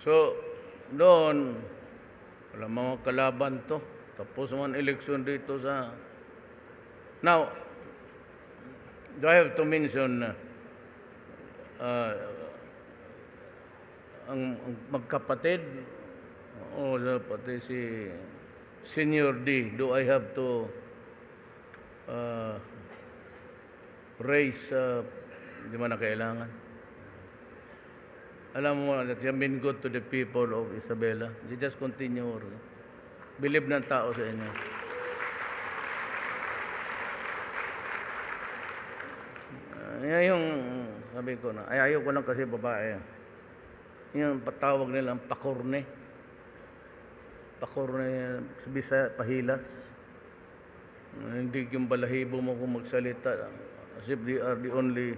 So, doon, wala mga kalaban to. Tapos naman eleksyon dito sa... Now, do I have to mention ang magkapatid o pati si Senior D, do I have to raise, di man na kailangan? Alam mo that you have been good to the people of Isabela. You just continue. Believe ng tao sa inyo. Yung sabi ko na, ayaw ko lang kasi babae. Yung patawag nilang pakorne. Pakorne, Bisaya, pahilas. Hindi yung balahibo mo kung magsalita. As if they are the